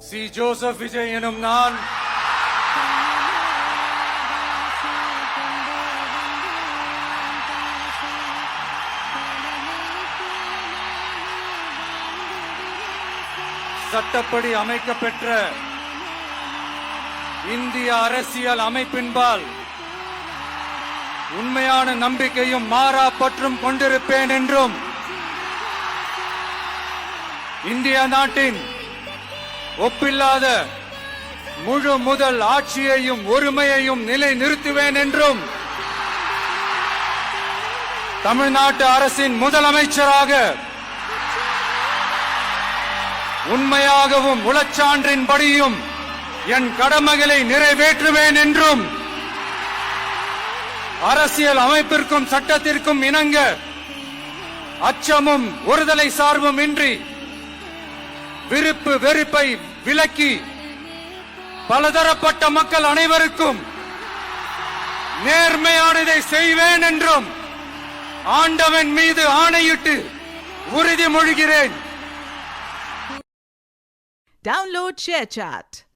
C Joseph Vijay எனும் நான் சட்டப்படி அமைக்கப்பெற்ற இந்திய அரசியல் அமைப்பின்பால் உண்மையான நம்பிக்கையும் மாறா பற்றும் கொண்டிருப்பேன் என்றும் இந்திய நாட்டின் ஒப்பில்லாத முழு முதல் ஆட்சியையும் ஒருமையையும் நிலை நிறுத்துவேன் என்றும் தமிழ்நாட்டு அரசின் முதலமைச்சராக உண்மையாகவும் உளச்சான்றின்படியும் என் கடமைகளை நிறைவேற்றுவேன் என்றும் அரசியல் அமைப்பிற்கும் சட்டத்திற்கும் இணங்க அச்சமும் ஒருதலை சார்பும் இன்றி விருப்பு வெறுப்பை விலக்கி பலதரப்பட்ட மக்கள் அனைவருக்கும் நேர்மையானதை செய்வேன் என்றும் ஆண்டவன் மீது ஆணையிட்டு உறுதிமொழிகிறேன். Download ShareChat.